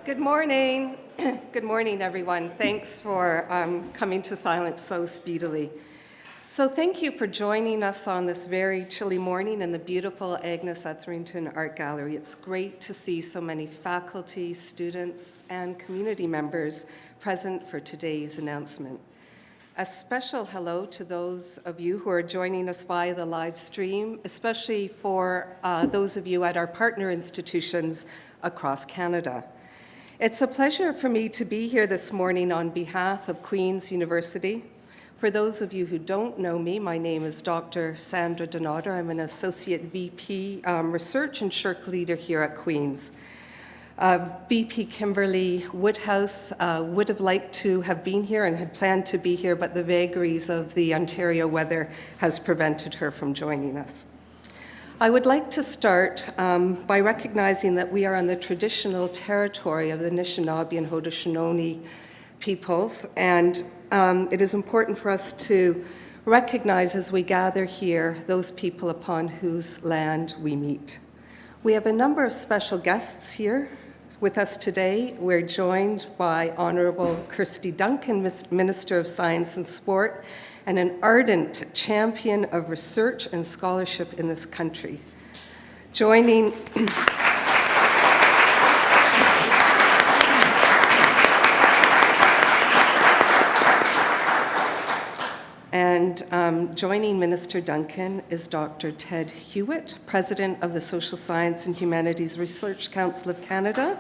Good morning. Good morning, everyone. Thanks for coming to silence so speedily. So thank you for joining us on this very chilly morning in the beautiful Agnes Etherington Art Gallery. It's great to see so many faculty, students, and community members present for today's announcement. A special hello to those of you who are joining us via the live stream, especially for those of you at our partner institutions across Canada. It's a pleasure for me to be here this morning on behalf of Queen's University. For those of you who don't know me, my name is Dr. Sandra Otter. I'm an Associate VP Research and SSHRC Leader here at Queen's. VP Kimberly Woodhouse would have liked to have been here and had planned to be here, but the vagaries of the Ontario weather has prevented her from joining us. I would like to start by recognizing that we are on the traditional territory of the Anishinaabe and Haudenosaunee peoples, and it is important for us to recognize as we gather here those people upon whose land we meet. We have a number of special guests here with us today. We're joined by Honorable Kirsty Duncan, Minister of Science and Sport, and an ardent champion of research and scholarship in this country. Joining joining Minister Duncan is Dr. Ted Hewitt, President of the Social Science and Humanities Research Council of Canada.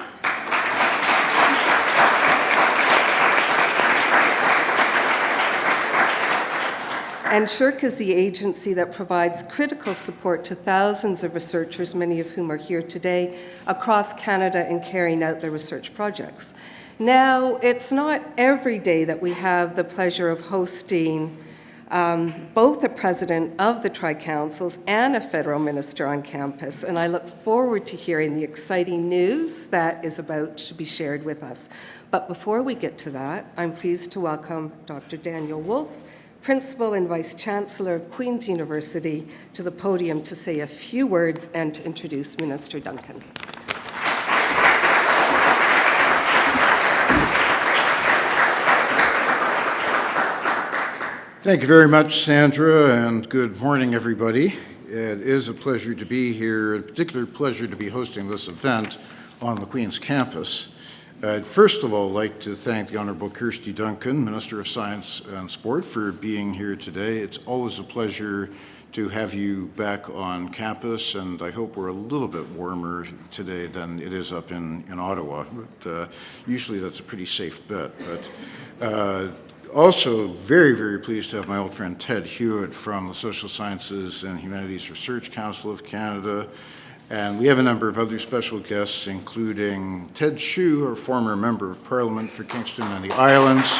And SSHRC is the agency that provides critical support to thousands of researchers, many of whom are here today, across Canada in carrying out their research projects. Now, it's not every day that we have the pleasure of hosting both the president of the Tri-Councils and a federal minister on campus, and I look forward to hearing the exciting news that is about to be shared with us. But before we get to that, I'm pleased to welcome Dr. Daniel Woolf, Principal and Vice-Chancellor of Queen's University, to the podium to say a few words and to introduce Minister Duncan. Thank you very much, Sandra, and good morning, everybody. It is a pleasure to be here, a particular pleasure to be hosting this event on the Queen's campus. I'd first of all like to thank the Honourable Kirsty Duncan, Minister of Science and Sport, for being here today. It's always a pleasure to have you back on campus, and I hope we're a little bit warmer today than it is up in Ottawa. But, usually that's a pretty safe bet. But also very, very pleased to have my old friend Ted Hewitt from the Social Sciences and Humanities Research Council of Canada. And we have a number of other special guests, including Ted Hsu, our former Member of Parliament for Kingston and the Islands.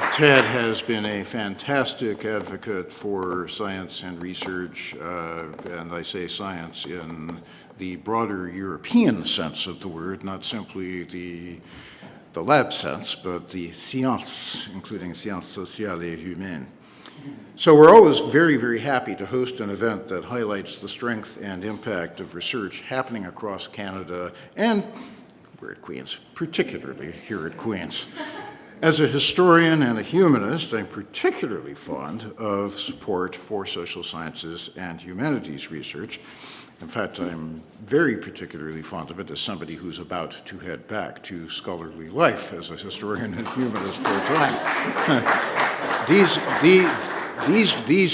And Ted has been a fantastic advocate for science and research, and I say science in the broader European sense of the word, not simply the lab sense, but the sciences, including sciences sociales et humaines. So we're always very, very happy to host an event that highlights the strength and impact of research happening across Canada, and we're at Queen's, particularly here at Queen's. As a historian and a humanist, I'm particularly fond of support for social sciences and humanities research. In fact, I'm very particularly fond of it as somebody who's about to head back to scholarly life as a historian and humanist for a time. These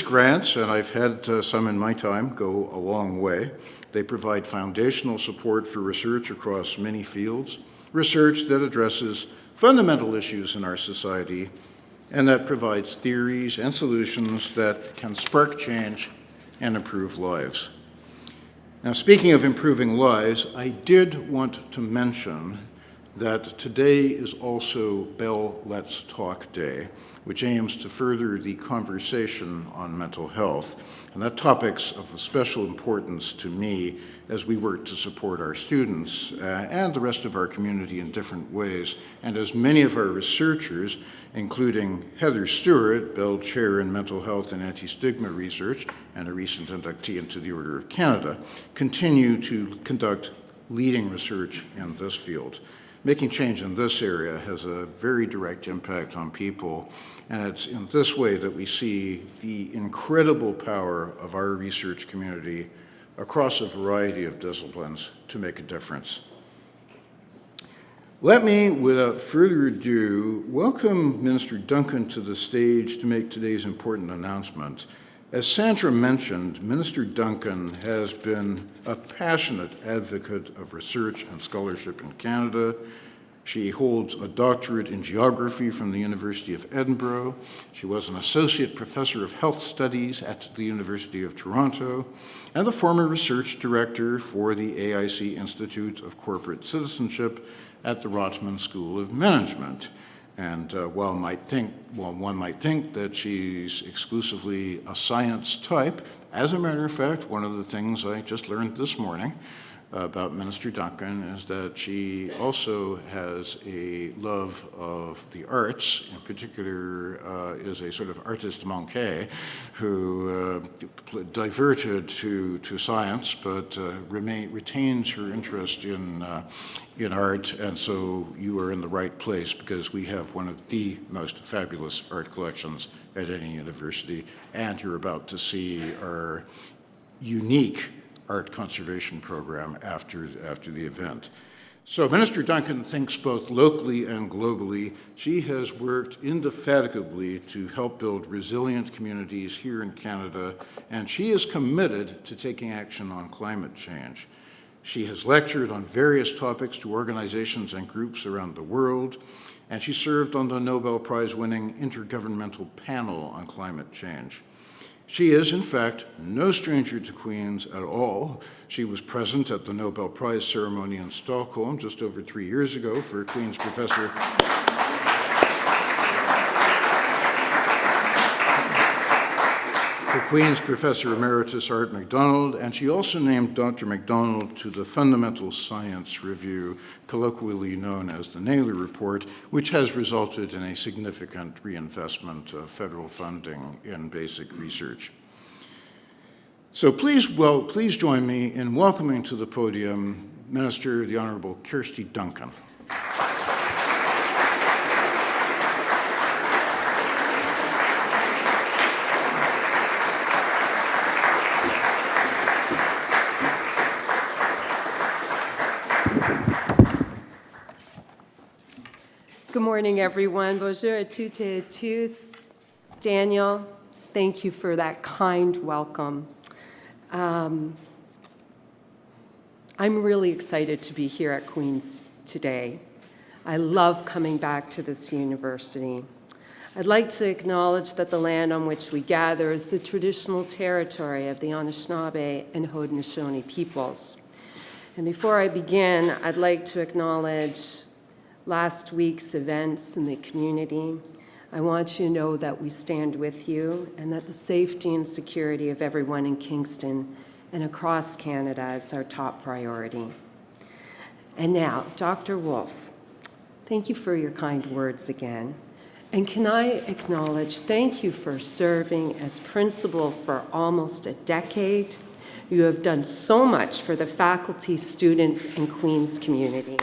grants, and I've had some in my time, go a long way. They provide foundational support for research across many fields, research that addresses fundamental issues in our society, and that provides theories and solutions that can spark change and improve lives. Now, speaking of improving lives, I did want to mention that today is also Bell Let's Talk Day, which aims to further the conversation on mental health. And that topic's of special importance to me as we work to support our students and the rest of our community in different ways. And as many of our researchers, including Heather Stewart, Bell Chair in Mental Health and Anti-Stigma Research and a recent inductee into the Order of Canada, continue to conduct leading research in this field. Making change in this area has a very direct impact on people, and it's in this way that we see the incredible power of our research community across a variety of disciplines to make a difference. Let me, without further ado, welcome Minister Duncan to the stage to make today's important announcement. As Sandra mentioned, Minister Duncan has been a passionate advocate of research and scholarship in Canada. She holds a doctorate in geography from the University of Edinburgh. She was an associate professor of health studies at the University of Toronto and the former research director for the AIC Institute of Corporate Citizenship at the Rotman School of Management. And while one might think that she's exclusively a science type, as a matter of fact, one of the things I just learned this morning about Minister Duncan is that she also has a love of the arts. In particular, is a sort of artiste manqué who diverted to science, but retains her interest in art. And so you are in the right place, because we have one of the most fabulous art collections at any university, and you're about to see our unique art conservation program after the event. So Minister Duncan thinks both locally and globally. She has worked indefatigably to help build resilient communities here in Canada, and she is committed to taking action on climate change. She has lectured on various topics to organizations and groups around the world, and she served on the Nobel Prize-winning Intergovernmental Panel on Climate Change. She is, in fact, no stranger to Queen's at all. She was present at the Nobel Prize ceremony in Stockholm just over 3 years ago for Queen's Professor Emeritus Art MacDonald, and she also named Dr. MacDonald to the Fundamental Science Review, colloquially known as the Naylor Report, which has resulted in a significant reinvestment of federal funding in basic research. So please join me in welcoming to the podium Minister, the Honorable Kirsty Duncan. Good morning, everyone. Bonjour à toutes et à tous. Daniel, thank you for that kind welcome. I'm really excited to be here at Queen's today. I love coming back to this university. I'd like to acknowledge that the land on which we gather is the traditional territory of the Anishinaabe and Haudenosaunee peoples. And before I begin, I'd like to acknowledge last week's events in the community. I want you to know that we stand with you and that the safety and security of everyone in Kingston and across Canada is our top priority. And now, Dr. Woolf, thank you for your kind words again. And can I acknowledge, thank you for serving as principal for almost a decade. You have done so much for the faculty, students, and Queen's community.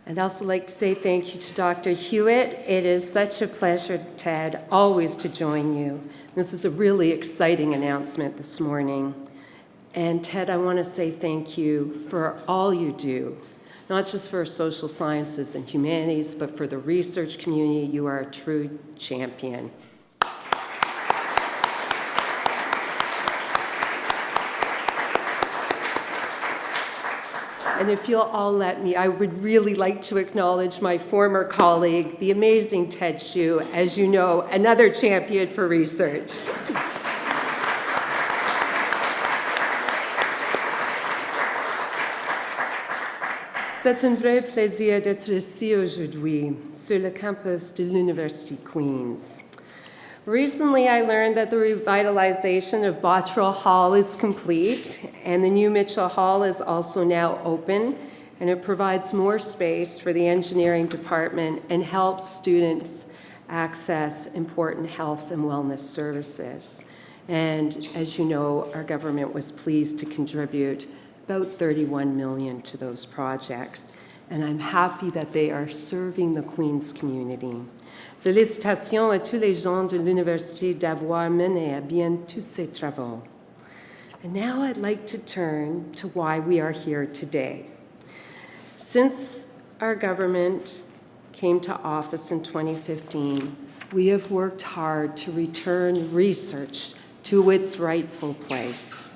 I'd also like to say thank you to Dr. Hewitt. It is such a pleasure, Ted, always to join you. This is a really exciting announcement this morning. And Ted, I want to say thank you for all you do, not just for social sciences and humanities, but for the research community. You are a true champion. And if you'll all let me, I would really like to acknowledge my former colleague, the amazing Ted Hsu, as you know, another champion for research. C'est un vrai plaisir d'être ici aujourd'hui sur le campus de l'Université Queen's. Recently, I learned that the revitalization of Bottrell Hall is complete, and the new Mitchell Hall is also now open, and it provides more space for the engineering department and helps students access important health and wellness services. And as you know, our government was pleased to contribute about $31 million to those projects, and I'm happy that they are serving the Queen's community. Félicitations à tous les gens de l'Université d'avoir mené à bien tous ces travaux. And now I'd like to turn to why we are here today. Since our government came to office in 2015, we have worked hard to return research to its rightful place.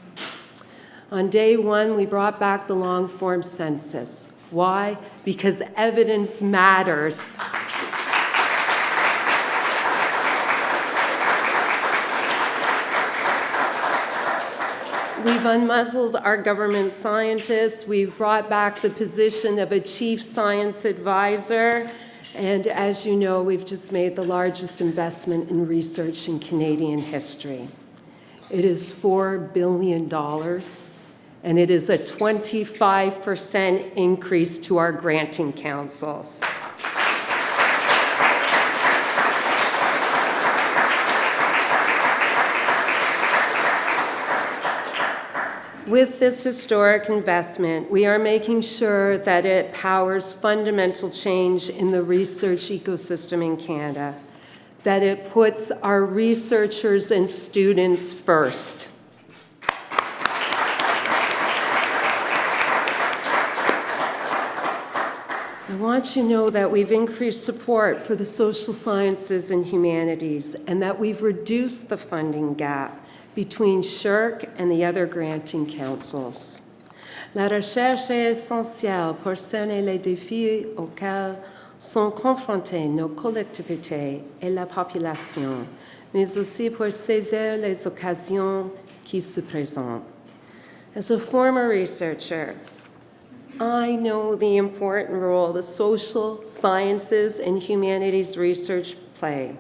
On day one, we brought back the long-form census. Why? Because evidence matters. We've unmuzzled our government scientists. We've brought back the position of a chief science advisor. And as you know, we've just made the largest investment in research in Canadian history. It is $4 billion, and it is a 25% increase to our granting councils. With this historic investment, we are making sure that it powers fundamental change in the research ecosystem in Canada, that it puts our researchers and students first. I want you to know that we've increased support for the social sciences and humanities, and that we've reduced the funding gap between SSHRC and the other granting councils. La recherche est essentielle pour cerner les défis auxquels sont confrontées nos collectivités et la population, mais aussi pour saisir les occasions qui se présentent. As a former researcher, I know the important role the social sciences and humanities research play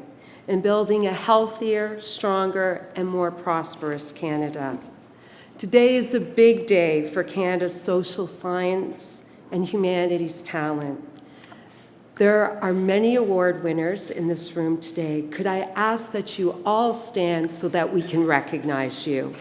in building a healthier, stronger, and more prosperous Canada. Today is a big day for Canada's social science and humanities talent. There are many award winners in this room today. Could I ask that you all stand so that we can recognize you?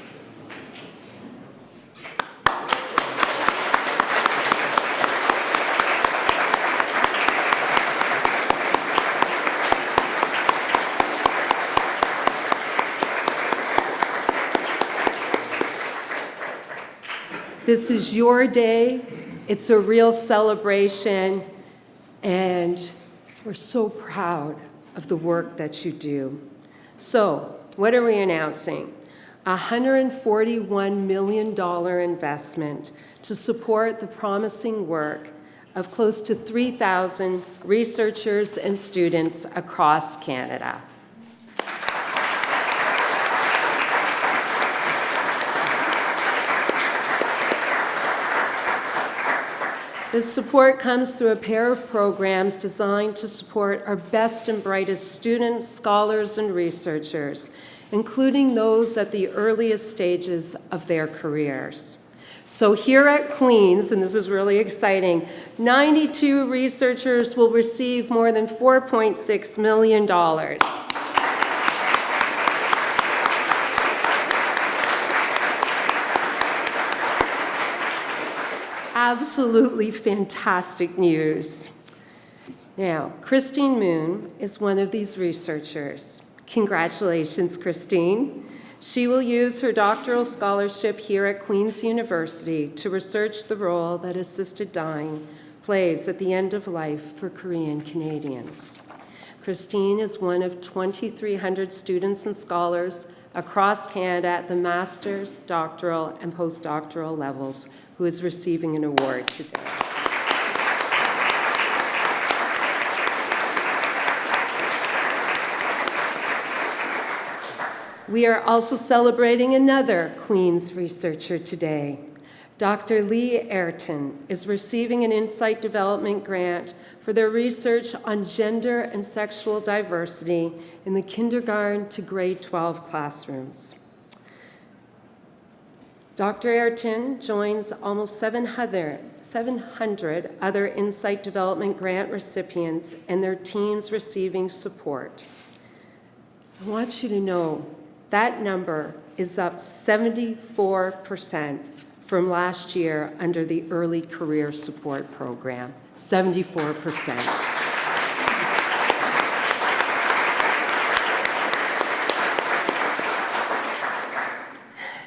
This is your day. It's a real celebration, and we're so proud of the work that you do. So, what are we announcing? A $141 million investment to support the promising work of close to 3,000 researchers and students across Canada. This support comes through a pair of programs designed to support our best and brightest students, scholars, and researchers, including those at the earliest stages of their careers. So here at Queen's, and this is really exciting, 92 researchers will receive more than $4.6 million. Absolutely fantastic news. Now, Christine Moon is one of these researchers. Congratulations, Christine. She will use her doctoral scholarship here at Queen's University to research the role that assisted dying plays at the end of life for Korean Canadians. Christine is one of 2,300 students and scholars across Canada at the master's, doctoral, and postdoctoral levels, who is receiving an award today. We are also celebrating another Queen's researcher today. Dr. Lee Airton is receiving an Insight Development Grant for their research on gender and sexual diversity in the kindergarten to grade 12 classrooms. Dr. Airton joins almost 700 other Insight Development Grant recipients and their teams receiving support. I want you to know that number is up 74% from last year under the Early Career Support Program, 74%.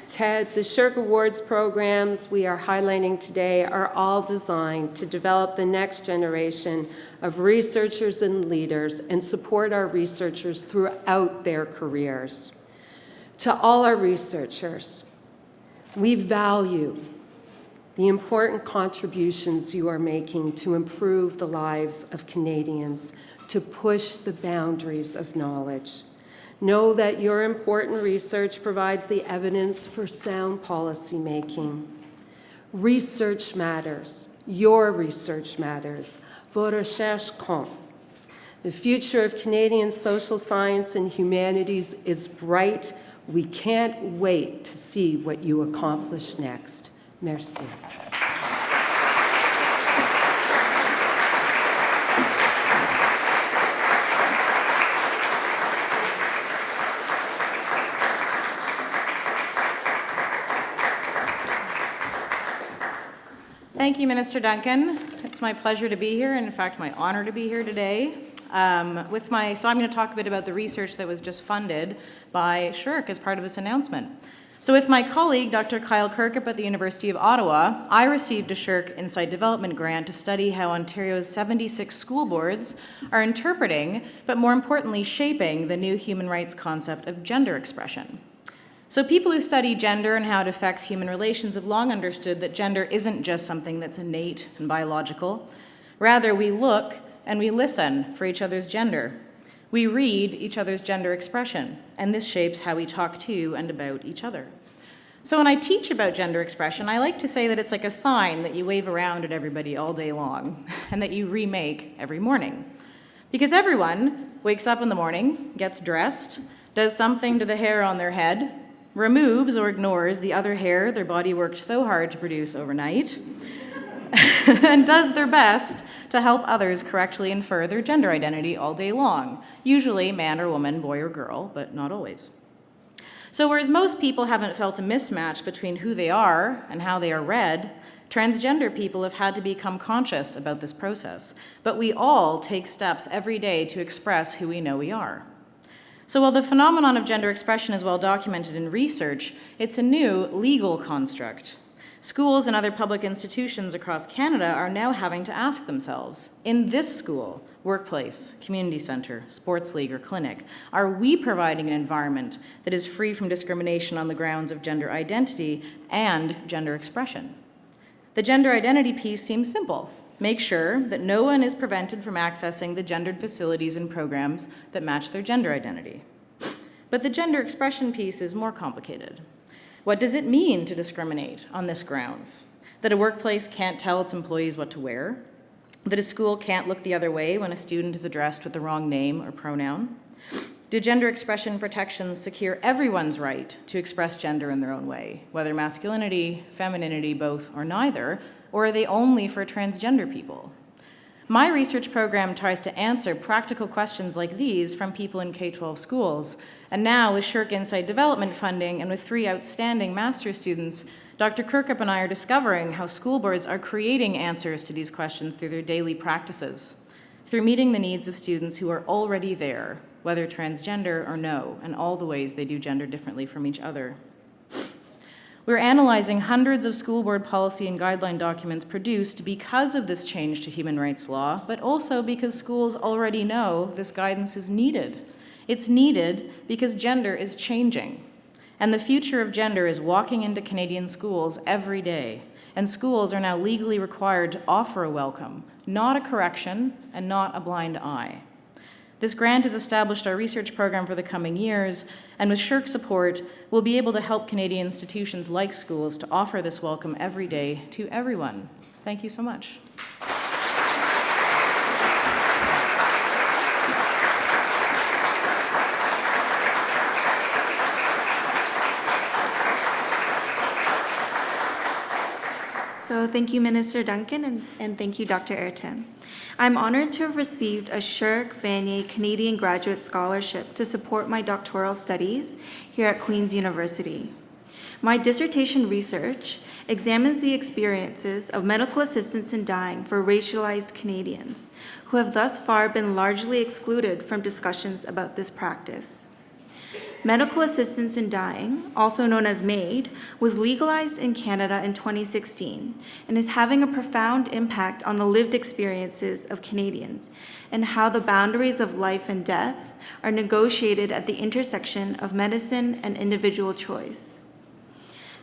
Ted, the SSHRC Awards programs we are highlighting today are all designed to develop the next generation of researchers and leaders and support our researchers throughout their careers. To all our researchers, we value the important contributions you are making to improve the lives of Canadians, to push the boundaries of knowledge. Know that your important research provides the evidence for sound policy making. Research matters. Your research matters. Vos recherches comptent. The future of Canadian social science and humanities is bright. We can't wait to see what you accomplish next. Merci. Thank you, Minister Duncan. It's my pleasure to be here, and in fact, my honor to be here today. So I'm going to talk a bit about the research that was just funded by SSHRC as part of this announcement. So with my colleague, Dr. Kyle Kirkup at the University of Ottawa, I received a SSHRC Insight Development Grant to study how Ontario's 76 school boards are interpreting, but more importantly, shaping the new human rights concept of gender expression. So people who study gender and how it affects human relations have long understood that gender isn't just something that's innate and biological. Rather, we look and we listen for each other's gender. We read each other's gender expression, and this shapes how we talk to and about each other. So when I teach about gender expression, I like to say that it's like a sign that you wave around at everybody all day long and that you remake every morning. Because everyone wakes up in the morning, gets dressed, does something to the hair on their head, removes or ignores the other hair their body worked so hard to produce overnight, and does their best to help others correctly infer their gender identity all day long, usually man or woman, boy or girl, but not always. So whereas most people haven't felt a mismatch between who they are and how they are read, transgender people have had to become conscious about this process, but we all take steps every day to express who we know we are. So while the phenomenon of gender expression is well documented in research, it's a new legal construct. Schools and other public institutions across Canada are now having to ask themselves, in this school, workplace, community centre, sports league, or clinic, are we providing an environment that is free from discrimination on the grounds of gender identity and gender expression? The gender identity piece seems simple. Make sure that no one is prevented from accessing the gendered facilities and programs that match their gender identity. But the gender expression piece is more complicated. What does it mean to discriminate on this grounds? That a workplace can't tell its employees what to wear? That a school can't look the other way when a student is addressed with the wrong name or pronoun? Do gender expression protections secure everyone's right to express gender in their own way, whether masculinity, femininity, both, or neither, or are they only for transgender people? My research program tries to answer practical questions like these from people in K-12 schools, and now with SSHRC Insight Development funding and with 3 outstanding master's students, Dr. Kirkup and I are discovering how school boards are creating answers to these questions through their daily practices, through meeting the needs of students who are already there, whether transgender or no, and all the ways they do gender differently from each other. We're analyzing hundreds of school board policy and guideline documents produced because of this change to human rights law, but also because schools already know this guidance is needed. It's needed because gender is changing. And the future of gender is walking into Canadian schools every day. And schools are now legally required to offer a welcome, not a correction and not a blind eye. This grant has established our research program for the coming years, and with SSHRC support, we'll be able to help Canadian institutions like schools to offer this welcome every day to everyone. Thank you so much. So thank you, Minister Duncan, and thank you, Dr. Airton. I'm honored to have received a SSHRC Vanier Canadian Graduate Scholarship to support my doctoral studies here at Queen's University. My dissertation research examines the experiences of medical assistants in dying for racialized Canadians who have thus far been largely excluded from discussions about this practice. Medical assistance in dying, also known as MAID, was legalized in Canada in 2016 and is having a profound impact on the lived experiences of Canadians and how the boundaries of life and death are negotiated at the intersection of medicine and individual choice.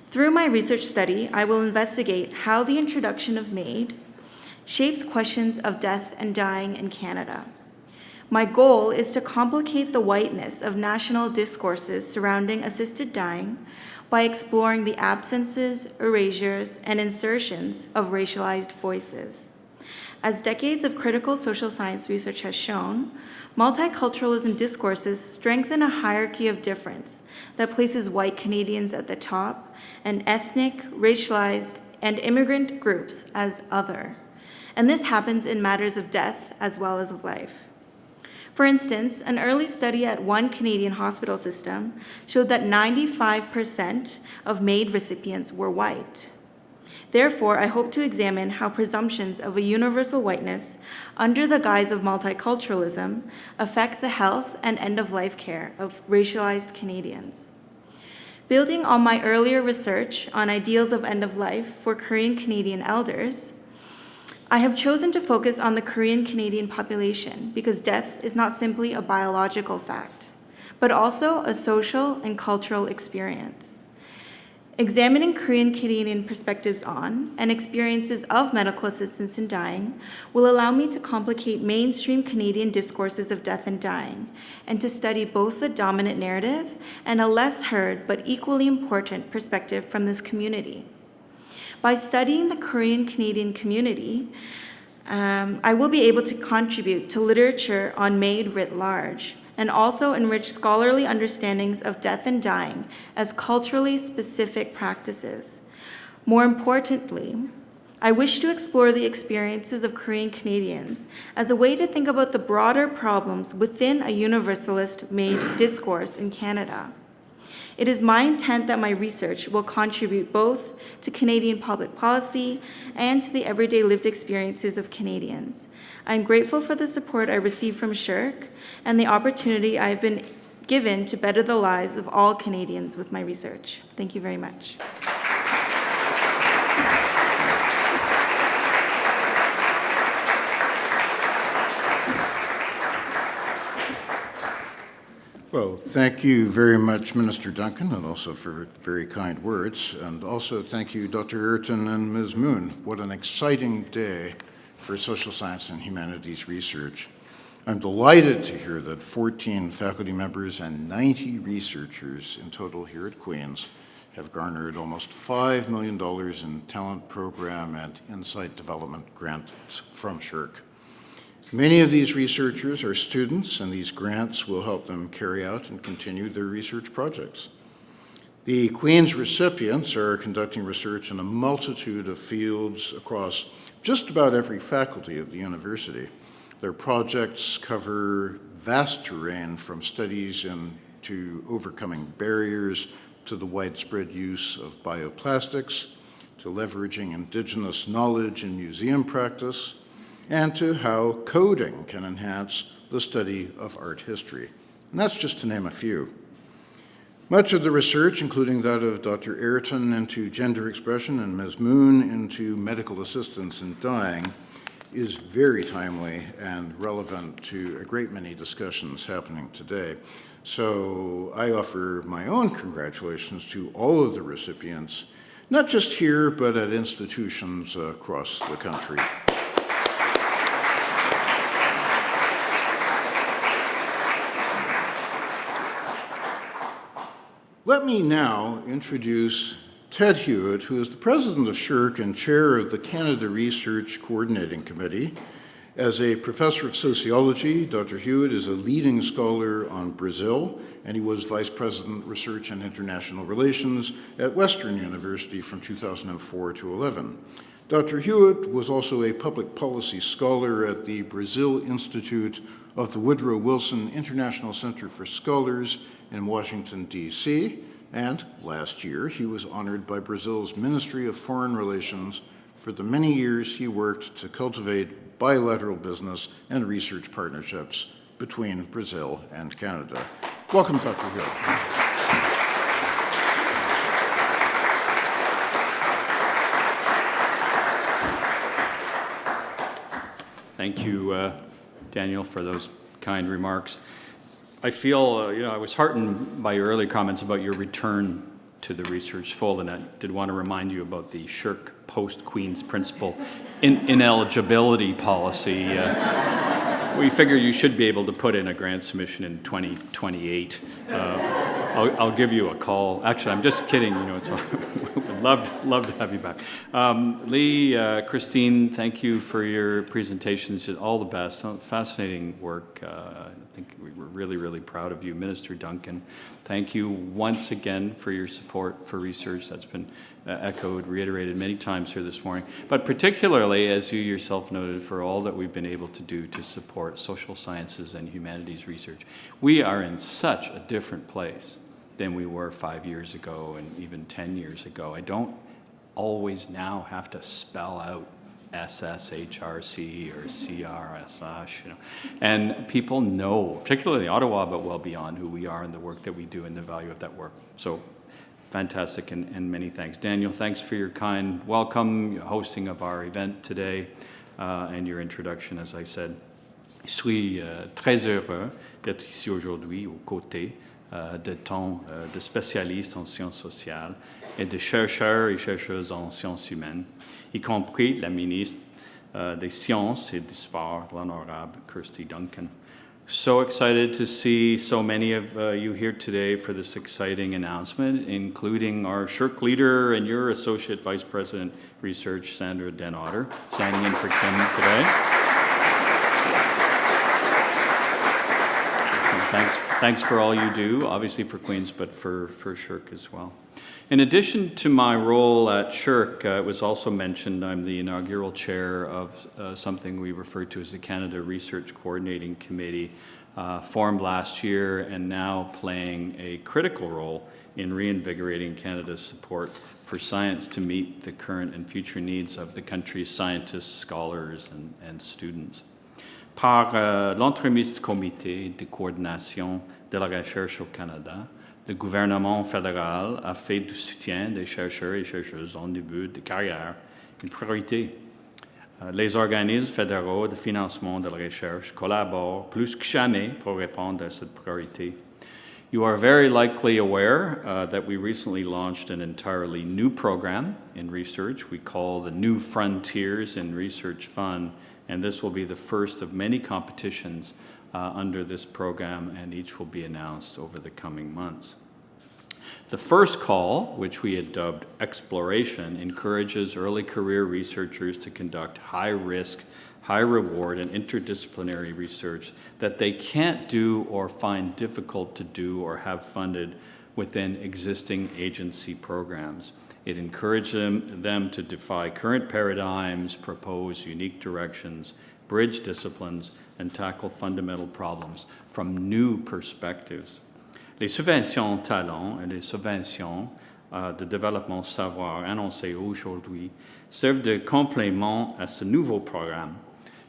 Through my research study, I will investigate how the introduction of MAID shapes questions of death and dying in Canada. My goal is to complicate the whiteness of national discourses surrounding assisted dying by exploring the absences, erasures, and insertions of racialized voices. As decades of critical social science research has shown, multiculturalism discourses strengthen a hierarchy of difference that places white Canadians at the top and ethnic, racialized, and immigrant groups as other. And this happens in matters of death as well as of life. For instance, an early study at one Canadian hospital system showed that 95% of MAID recipients were white. Therefore, I hope to examine how presumptions of a universal whiteness under the guise of multiculturalism affect the health and end-of-life care of racialized Canadians. Building on my earlier research on ideals of end-of-life for Korean Canadian elders, I have chosen to focus on the Korean Canadian population because death is not simply a biological fact, but also a social and cultural experience. Examining Korean Canadian perspectives on and experiences of medical assistance in dying will allow me to complicate mainstream Canadian discourses of death and dying, and to study both the dominant narrative and a less heard but equally important perspective from this community. By studying the Korean Canadian community, I will be able to contribute to literature on MAID writ large, and also enrich scholarly understandings of death and dying as culturally specific practices. More importantly, I wish to explore the experiences of Korean Canadians as a way to think about the broader problems within a universalist MAID discourse in Canada. It is my intent that my research will contribute both to Canadian public policy and to the everyday lived experiences of Canadians. I am grateful for the support I received from SSHRC and the opportunity I have been given to better the lives of all Canadians with my research. Thank you very much. Well, thank you very much, Minister Duncan, and also for very kind words. And also thank you, Dr. Airton and Ms. Moon. What an exciting day for social science and humanities research. I'm delighted to hear that 14 faculty members and 90 researchers in total here at Queen's have garnered almost $5 million in talent program and insight development grants from SSHRC. Many of these researchers are students, and these grants will help them carry out and continue their research projects. The Queen's recipients are conducting research in a multitude of fields across just about every faculty of the university. Their projects cover vast terrain, from studies into overcoming barriers to the widespread use of bioplastics, to leveraging Indigenous knowledge in museum practice, and to how coding can enhance the study of art history. And that's just to name a few. Much of the research, including that of Dr. Airton into gender expression and Ms. Moon into medical assistance in dying, is very timely and relevant to a great many discussions happening today. So I offer my own congratulations to all of the recipients, not just here, but at institutions across the country. Let me now introduce Ted Hewitt, who is the president of SSHRC and chair of the Canada Research Coordinating Committee. As a professor of sociology, Dr. Hewitt is a leading scholar on Brazil, and he was vice president, research and international relations at Western University from 2004 to 11. Dr. Hewitt was also a public policy scholar at the Brazil Institute of the Woodrow Wilson International Center for Scholars in Washington, D.C., and last year he was honored by Brazil's Ministry of Foreign Relations for the many years he worked to cultivate bilateral business and research partnerships between Brazil and Canada. Welcome, Dr. Hewitt. Thank you, Daniel, for those kind remarks. I feel, I was heartened by your early comments about your return to the research fold, and I did want to remind you about the SSHRC post-Queen's Principle ineligibility policy. We figure you should be able to put in a grant submission in 2028. I'll give you a call. Actually, I'm just kidding. It's would love to have you back. Lee, Christine, thank you for your presentations. All the best. Fascinating work. I think we were really, really proud of you. Minister Duncan, thank you once again for your support for research. That's been echoed, reiterated many times here this morning, but particularly, as you yourself noted, for all that we've been able to do to support social sciences and humanities research. We are in such a different place than we were 5 years ago and even 10 years ago. I don't always now have to spell out SSHRC or CRSH, and people know, particularly in Ottawa, but well beyond, who we are and the work that we do and the value of that work. So fantastic, and many thanks. Daniel, thanks for your kind welcome, your hosting of our event today, and your introduction, as I said. Je suis très heureux d'être ici aujourd'hui aux côtés de tant de spécialistes en sciences sociales et de chercheurs et chercheuses en sciences humaines, y compris la ministre des Sciences et du Sport, l'honorable Kirsty Duncan. So excited to see so many of you here today for this exciting announcement, including our SSHRC leader and your Associate Vice President Research, Sandra Otter, signing in for Kim today. Thanks for all you do, obviously for Queen's, but for SSHRC as well. In addition to my role at SSHRC, it was also mentioned I'm the inaugural chair of something we refer to as the Canada Research Coordinating Committee, formed last year and now playing a critical role in reinvigorating Canada's support for science to meet the current and future needs of the country's scientists, scholars, and students. Par l'entremise du Comité de coordination de la recherche au Canada, le gouvernement fédéral a fait du soutien des chercheurs et chercheuses en début de carrière une priorité. Les organismes fédéraux de financement de la recherche collaborent plus que jamais pour répondre à cette priorité. You are very likely aware that we recently launched an entirely new program in research we call the New Frontiers in Research Fund, and this will be the first of many competitions under this program, and each will be announced over the coming months. The first call, which we had dubbed Exploration, encourages early career researchers to conduct high-risk, high-reward, and interdisciplinary research that they can't do or find difficult to do or have funded within existing agency programs. It encourages them to defy current paradigms, propose unique directions, bridge disciplines, and tackle fundamental problems from new perspectives. Les subventions talents et les subventions de développement savoir annoncées aujourd'hui servent de complément à ce nouveau programme.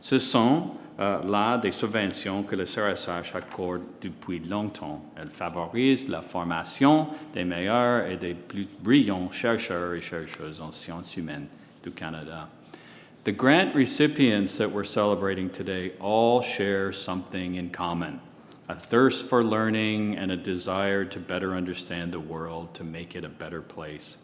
Ce sont là des subventions que le CRSH accorde depuis longtemps. Elles favorisent la formation des meilleurs et des plus brillants chercheurs et chercheuses en sciences humaines du Canada. The grant recipients that we're celebrating today all share something in common: a thirst for learning and a desire to better understand the world, to make it a better place.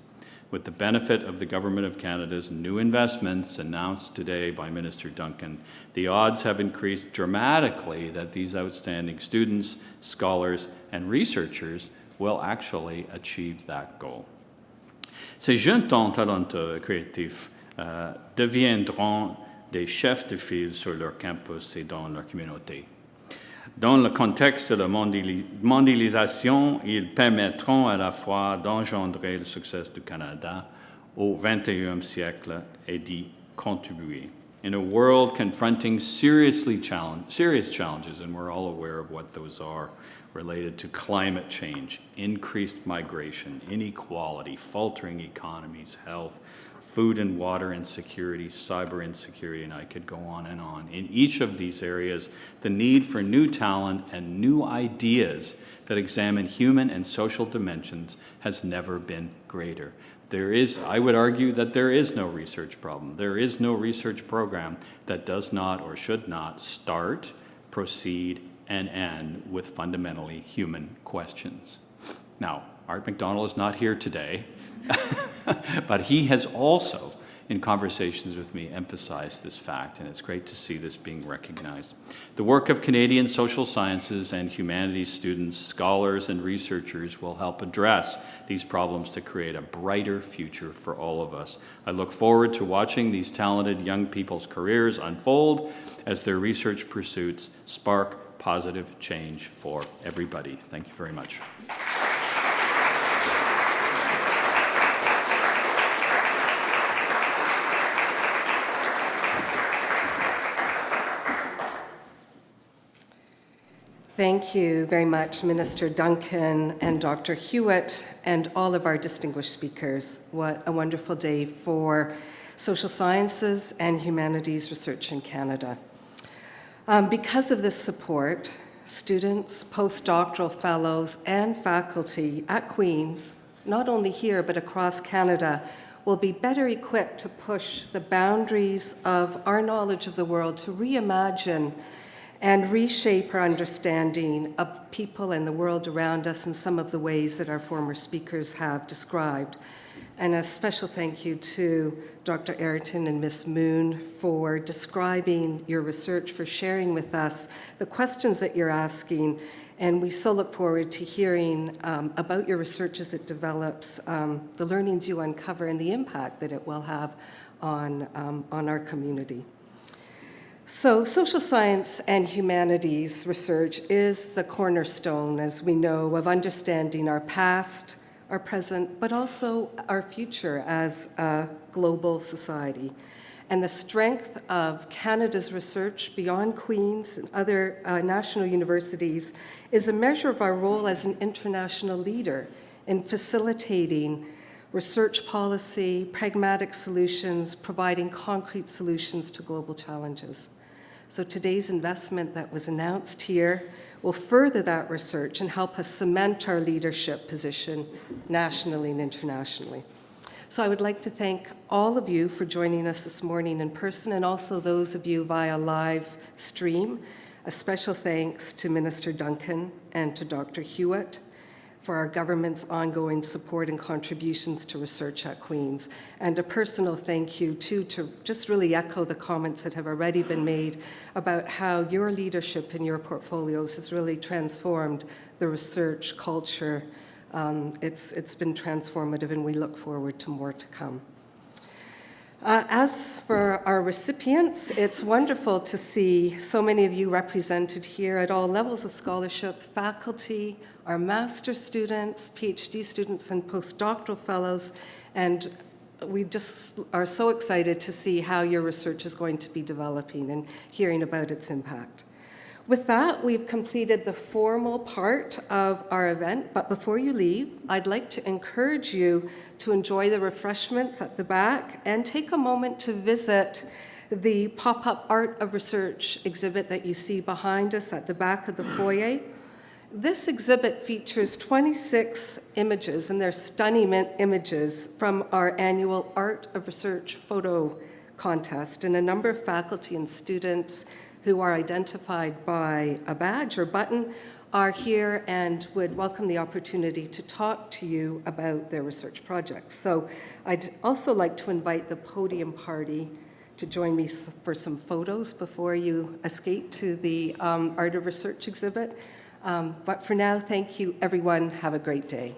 With the benefit of the Government of Canada's new investments announced today by Minister Duncan, the odds have increased dramatically that these outstanding students, scholars, and researchers will actually achieve that goal. Ces jeunes talentueux créatifs deviendront des chefs de file sur leur campus et dans leur communauté. Dans le contexte de la mondialisation, ils permettront à la fois d'engendrer le succès du Canada au XXIe siècle et d'y contribuer. In a world confronting serious challenges, and we're all aware of what those are, related to climate change, increased migration, inequality, faltering economies, health, food and water insecurity, cyber insecurity, and I could go on and on. In each of these areas, the need for new talent and new ideas that examine human and social dimensions has never been greater. I would argue that there is no research problem. There is no research program that does not or should not start, proceed, and end with fundamentally human questions. Now, Art McDonald is not here today, but he has also, in conversations with me, emphasized this fact, and it's great to see this being recognized. The work of Canadian social sciences and humanities students, scholars, and researchers will help address these problems to create a brighter future for all of us. I look forward to watching these talented young people's careers unfold as their research pursuits spark positive change for everybody. Thank you very much. Thank you very much, Minister Duncan and Dr. Hewitt, and all of our distinguished speakers. What a wonderful day for social sciences and humanities research in Canada. Because of this support, students, postdoctoral fellows, and faculty at Queen's, not only here but across Canada, will be better equipped to push the boundaries of our knowledge of the world, to reimagine and reshape our understanding of people and the world around us in some of the ways that our former speakers have described. And a special thank you to Dr. Airton and Ms. Moon for describing your research, for sharing with us the questions that you're asking. And we so look forward to hearing about your research as it develops, the learnings you uncover, and the impact that it will have on our community. So social science and humanities research is the cornerstone, as we know, of understanding our past, our present, but also our future as a global society. And the strength of Canada's research beyond Queen's and other national universities is a measure of our role as an international leader in facilitating research policy, pragmatic solutions, providing concrete solutions to global challenges. So today's investment that was announced here will further that research and help us cement our leadership position nationally and internationally. So I would like to thank all of you for joining us this morning in person, and also those of you via live stream. A special thanks to Minister Duncan and to Dr. Hewitt for our government's ongoing support and contributions to research at Queen's. And a personal thank you, too, to just really echo the comments that have already been made about how your leadership in your portfolios has really transformed the research culture. It's been transformative, and we look forward to more to come. As for our recipients, it's wonderful to see so many of you represented here at all levels of scholarship, faculty, our master's students, PhD students, and postdoctoral fellows, and we just are so excited to see how your research is going to be developing and hearing about its impact. With that, we've completed the formal part of our event, but before you leave, I'd like to encourage you to enjoy the refreshments at the back and take a moment to visit the pop-up Art of Research exhibit that you see behind us at the back of the foyer. This exhibit features 26 images, and they're stunning images from our annual Art of Research photo contest, and a number of faculty and students who are identified by a badge or button are here and would welcome the opportunity to talk to you about their research projects. So I'd also like to invite the podium party to join me for some photos before you escape to the Art of Research exhibit. But for now, thank you, everyone. Have a great day.